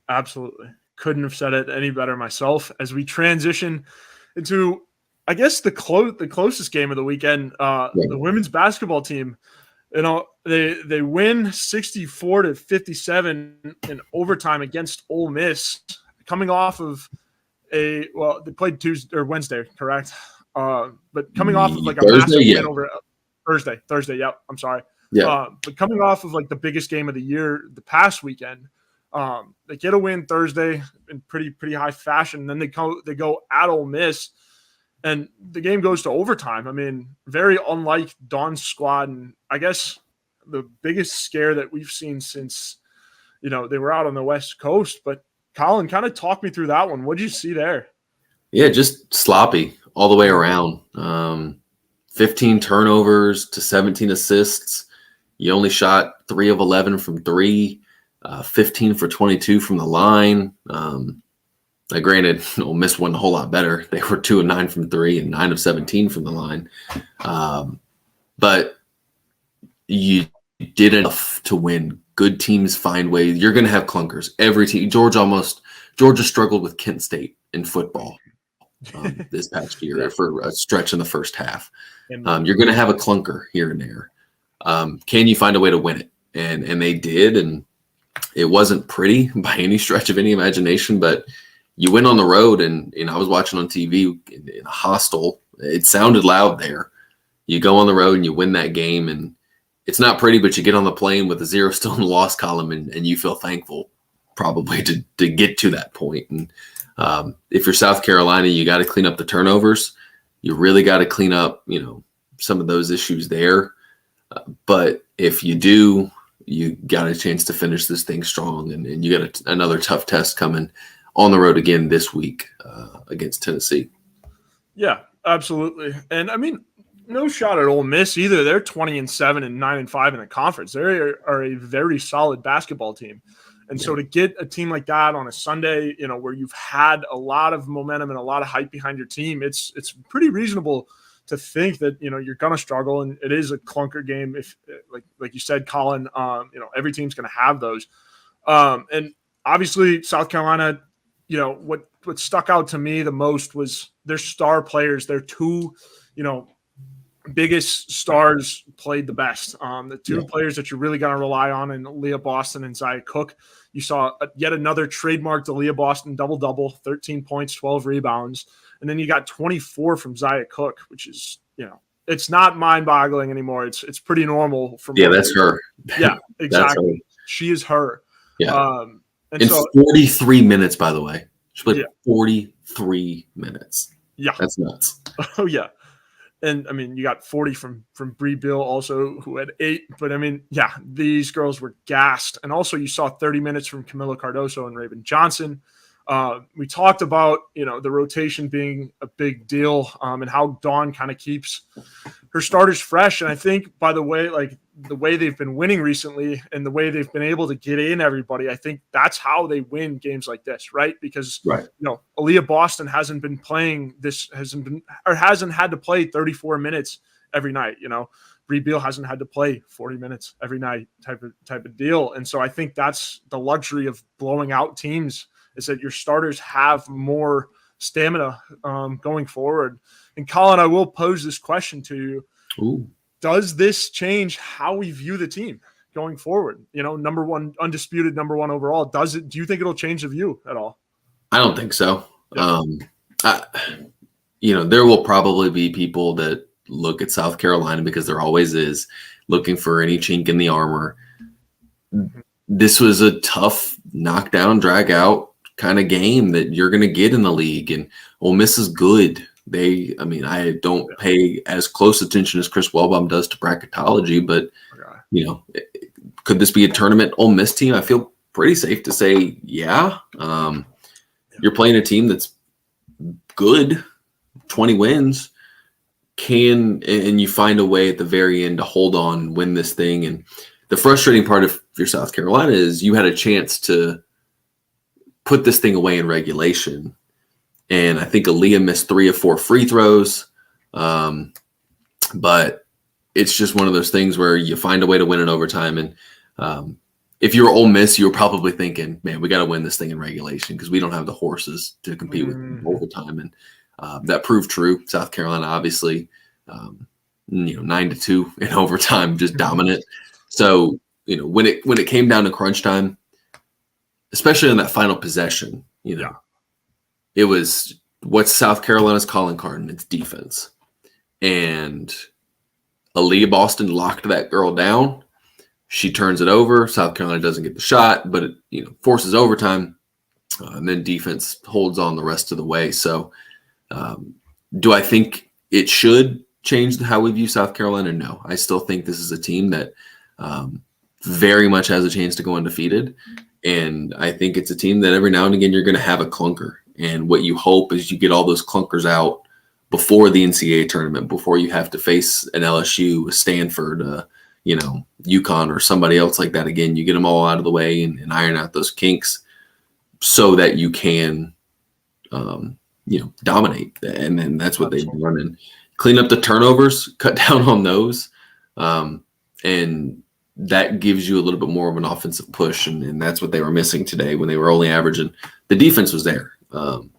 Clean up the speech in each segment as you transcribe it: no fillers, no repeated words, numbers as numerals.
Absolutely. Couldn't have said it any better myself. As we transition into, I guess, the closest game of the weekend, the women's basketball team, they win 64-57 in overtime against Ole Miss, coming off of they played Tuesday or Wednesday, correct? But coming off of like a massive win over Thursday. Yep. I'm sorry. Yeah. But coming off of like the biggest game of the year, the past weekend, they get a win Thursday in pretty high fashion. And then they go at Ole Miss, and the game goes to overtime. I mean, very unlike Dawn's squad, and I guess the biggest scare that we've seen since they were out on the West Coast. But Collyn, kind of talk me through that one. What did you see there? Yeah, just sloppy all the way around. 15 turnovers to 17 assists. You only shot 3 of 11 from 3, 15 for 22 from the line. Granted, Ole Miss wasn't a whole lot better. They were 2 of 9 from 3 and 9 of 17 from the line. But you did enough to win. Good teams find ways. You're going to have clunkers. Every team. Georgia struggled with Kent State in football this past year for a stretch in the first half. You're going to have a clunker here and there. Can you find a way to win it? And they did, and it wasn't pretty by any stretch of any imagination, but you went on the road, and I was watching on TV in a hostel. It sounded loud there. You go on the road and you win that game, and it's not pretty, but you get on the plane with a 0 still in the loss column, and you feel thankful probably to get to that point. And if you're South Carolina, you got to clean up the turnovers. You really got to clean up, some of those issues there. But if you do, you got a chance to finish this thing strong, and you got another tough test coming on the road again this week against Tennessee. Yeah, absolutely. And I mean, no shot at Ole Miss either. They're 20-7 and 9-5 in the conference. They are a very solid basketball team. And so to get a team like that on a Sunday, where you've had a lot of momentum and a lot of hype behind your team, it's pretty reasonable to think that, you're going to struggle. And it is a clunker game. If like you said, Collyn, every team's going to have those. And obviously South Carolina, what stuck out to me the most was their star players. Their two, biggest stars played the best. The two players that you're really going to rely on in Leah Boston and Zia Cook. You saw yet another trademarked Leah Boston double-double, 13 points, 12 rebounds. And then you got 24 from Zia Cook, which is, it's not mind-boggling anymore. It's pretty normal. That's her. Yeah, exactly. She is her. Yeah. And 43 minutes, by the way. She played 43 minutes. Yeah. That's nuts. Oh, yeah. And, I mean, you got 40 from Bree Bill also, who had 8. But, I mean, these girls were gassed. And also you saw 30 minutes from Camila Cardoso and Raven Johnson. We talked about, the rotation being a big deal and how Dawn kind of keeps her starters fresh. And I think, by the way, the way they've been winning recently and the way they've been able to get in everybody, I think that's how they win games like this, right? Because, Aaliyah Boston hasn't had to play 34 minutes every night, Bree Beal hasn't had to play 40 minutes every night type of deal. And so I think that's the luxury of blowing out teams, is that your starters have more stamina going forward. And Collyn, I will pose this question to you. Ooh. Does this change how we view the team going forward? Number one, undisputed number one overall. Do you think it'll change the view at all? I don't think so. Yeah. There will probably be people that look at South Carolina, because there always is, looking for any chink in the armor. This was a tough knockdown, drag out kind of game that you're going to get in the league, and Ole Miss is good. I don't pay as close attention as Chris Wellbaum does to bracketology, but could this be a tournament Ole Miss team? I feel pretty safe to say, yeah. You're playing a team that's good, 20 wins, and you find a way at the very end to hold on, win this thing. And the frustrating part of your South Carolina is you had a chance to put this thing away in regulation. And I think Aaliyah missed 3 of 4 free throws. But it's just one of those things where you find a way to win in overtime. And if you're Ole Miss, you were probably thinking, man, we got to win this thing in regulation because we don't have the horses to compete with overtime. And that proved true. South Carolina, obviously, 9-2 in overtime, just dominant. So, when it came down to crunch time, especially on that final possession, it was what's South Carolina's calling card, and it's defense. And Aaliyah Boston locked that girl down. She turns it over. South Carolina doesn't get the shot, but it forces overtime, and then defense holds on the rest of the way. So, do I think it should change how we view South Carolina? No, I still think this is a team that very much has a chance to go undefeated, and I think it's a team that every now and again you're going to have a clunker. And what you hope is you get all those clunkers out before the NCAA tournament, before you have to face an LSU, a Stanford, UConn or somebody else like that again. You get them all out of the way and iron out those kinks so that you can, dominate. And then that's what they've done. And clean up the turnovers, cut down on those. And that gives you a little bit more of an offensive push. And that's what they were missing today when they were only averaging. The defense was there. But,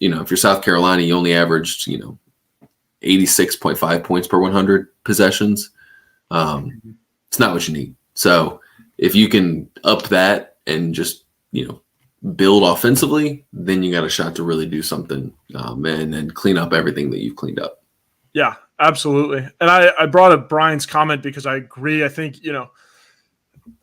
if you're South Carolina, you only averaged, 86.5 points per 100 possessions. It's not what you need. So if you can up that and just, build offensively, then you got a shot to really do something and clean up everything that you've cleaned up. Yeah, absolutely. And I brought up Brian's comment because I agree. I think,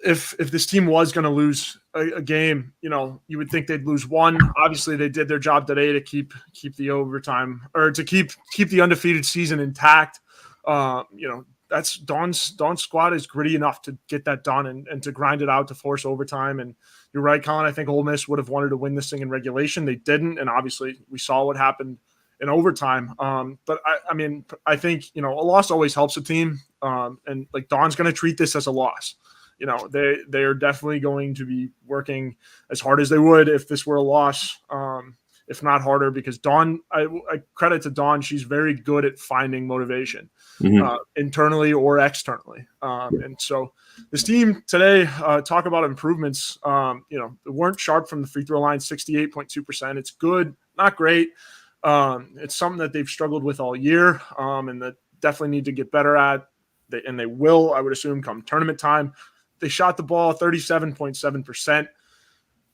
if this team was going to lose a game, you would think they'd lose one. Obviously, they did their job today to keep the overtime or to keep the undefeated season intact. That's Dawn's squad is gritty enough to get that done and to grind it out to force overtime. And you're right, Collyn. I think Ole Miss would have wanted to win this thing in regulation. They didn't, and obviously we saw what happened in overtime. But I think a loss always helps a team. And like Dawn's going to treat this as a loss. They are definitely going to be working as hard as they would if this were a loss, if not harder, because Dawn, I credit to Dawn, she's very good at finding motivation internally or externally. And so this team today, talk about improvements, they weren't sharp from the free throw line, 68.2%. It's good, not great. It's something that they've struggled with all year and that definitely need to get better at. And they will, I would assume, come tournament time. They shot the ball 37.7%.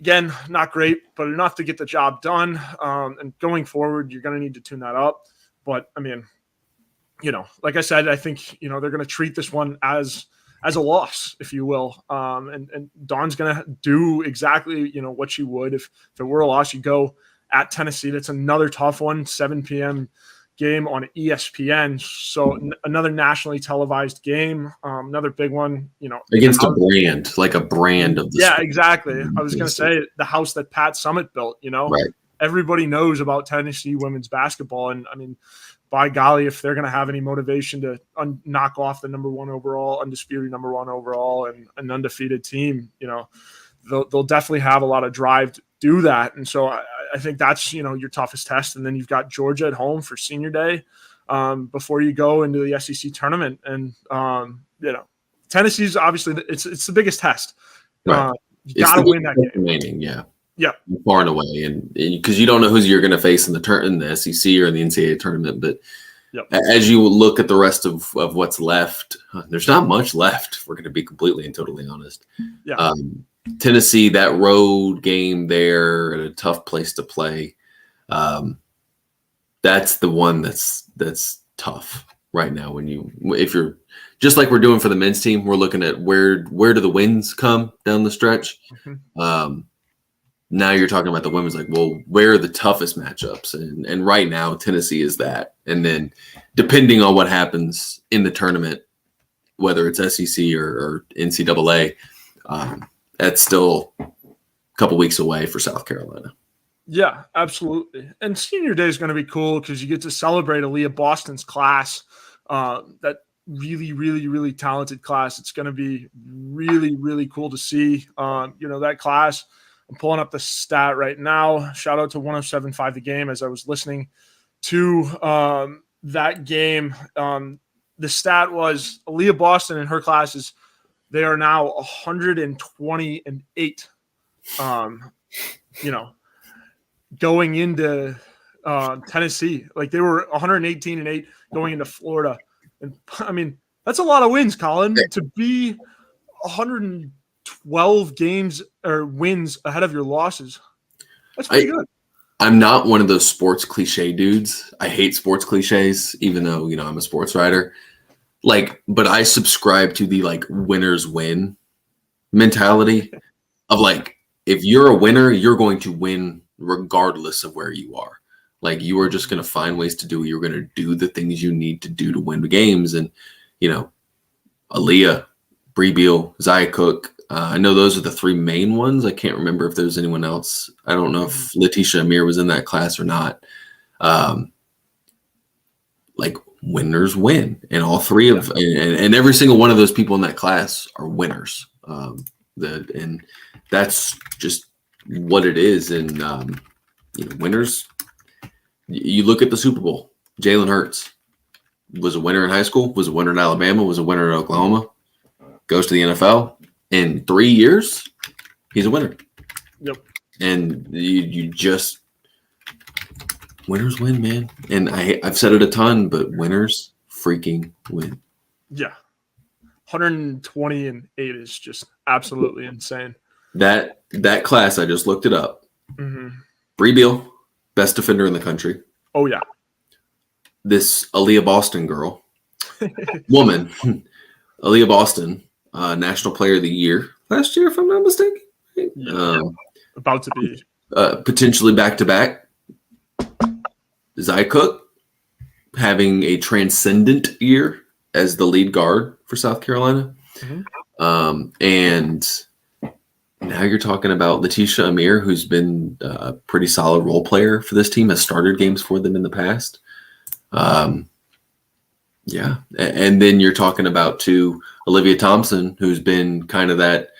Again, not great, but enough to get the job done. And going forward, you're going to need to tune that up. But, like I said, I think, they're going to treat this one as a loss, if you will. And Dawn's going to do exactly, what she would. If it were a loss, you go at Tennessee. That's another tough one, 7 p.m. game on ESPN. So another nationally televised game, another big one, against a brand, like a brand of the yeah, sport. Exactly. I was going to say the house that Pat Summitt built, right. Everybody knows about Tennessee women's basketball. And by golly, if they're going to have any motivation to knock off the undisputed number one overall and an undefeated team, they'll definitely have a lot of drive to do that. And so I think that's, your toughest test. And then you've got Georgia at home for senior day before you go into the SEC tournament. And, Tennessee's obviously it's the biggest test. Right. You got to win that game. Remaining, yeah. Yeah. Far and away. And because you don't know who you're going to face in the SEC or in the NCAA tournament. But as you look at the rest of what's left, there's not much left, if we're going to be completely and totally honest. Yeah. Tennessee, that road game there at a tough place to play. That's the one that's tough right now. If you're just like we're doing for the men's team, we're looking at where do the wins come down the stretch. Now you're talking about the women's, like, well, where are the toughest matchups? And right now, Tennessee is that. And then depending on what happens in the tournament, whether it's SEC or NCAA, that's still a couple weeks away for South Carolina. Yeah, absolutely. And senior day is going to be cool because you get to celebrate Aaliyah Boston's class, that really, really, really talented class. It's going to be really, really cool to see, that class. I'm pulling up the stat right now. Shout out to 107.5 The Game as I was listening to that game. The stat was Aaliyah Boston in her class is They are now 120-8. Going into Tennessee, like they were 118-8 going into Florida, and I mean that's a lot of wins, Collyn, to be 112 games or wins ahead of your losses. That's pretty good. I'm not one of those sports cliche dudes. I hate sports cliches, even though, I'm a sports writer. But I subscribe to the winners win mentality of if you're a winner, you're going to win regardless of where you are. You are just going to find ways to do it. You're going to do the things you need to do to win the games. And, Aaliyah, Bree Beal, Zia Cook, I know those are the three main ones. I can't remember if there's anyone else. I don't know if Letitia Amir was in that class or not. Winners win, and all three of and every single one of those people in that class are winners. And that's just what it is. And winners. You look at the Super Bowl. Jalen Hurts was a winner in high school, was a winner in Alabama, was a winner in Oklahoma. Goes to the NFL. In 3 years, he's a winner. Yep. And you just winners win, man. And I've said it a ton, but winners freaking win. Yeah. 120-8 is just absolutely insane. That class, I just looked it up. Mm-hmm. Bree Beal, best defender in the country. Oh, yeah. This Aaliyah Boston girl, woman, Aaliyah Boston, National Player of the Year last year, if I'm not mistaken. Yeah. About to be. Potentially back-to-back. Zia Cook having a transcendent year as the lead guard for South Carolina. Mm-hmm. And now you're talking about Letitia Amir, who's been a pretty solid role player for this team, has started games for them in the past. Yeah. And then you're talking about Olivia Thompson, who's been kind of that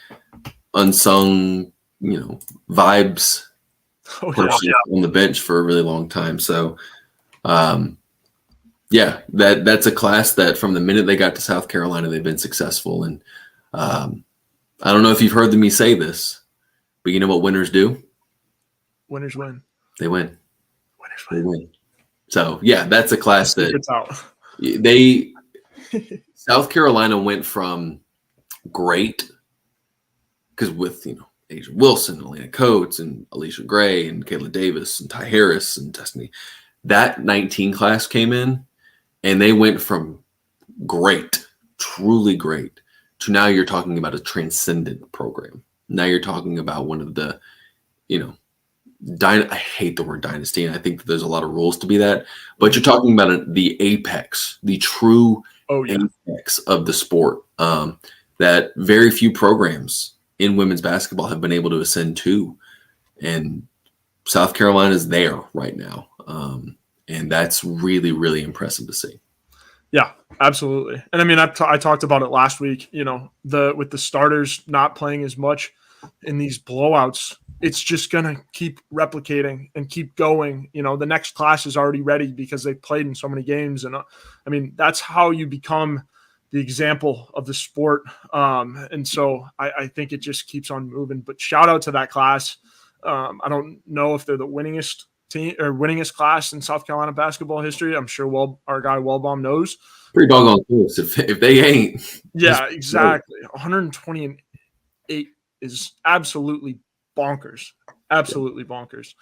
unsung, vibes person on the bench for a really long time. So, that's a class that from the minute they got to South Carolina, they've been successful. And I don't know if you've heard me say this, but you know what winners do? Winners win. They win. Winners win. They win. So, that's a class that South Carolina went from great, because with, Asia Wilson, Elena Coates, and Alicia Gray, and Kayla Davis, and Ty Harris, and Destiny, that 19 class came in, and they went from great, truly great, to now you're talking about a transcendent program. Now you're talking about one of the, I hate the word dynasty, and I think that there's a lot of rules to be that, but you're talking about the apex, the true apex of the sport, that very few programs in women's basketball have been able to ascend to, and South Carolina is there right now, and that's really, really impressive to see. Yeah, absolutely. And I mean, I talked about it last week. With the starters not playing as much in these blowouts, it's just gonna keep replicating and keep going. The next class is already ready because they played in so many games, and I mean, that's how you become the example of the sport. And so I think it just keeps on moving. But shout out to that class. I don't know if they're the winningest team or winningest class in South Carolina basketball history. I'm sure our guy Wellbaum knows. Pretty doggone close. If they ain't. Yeah, exactly. 120-8 is absolutely bonkers. Absolutely bonkers.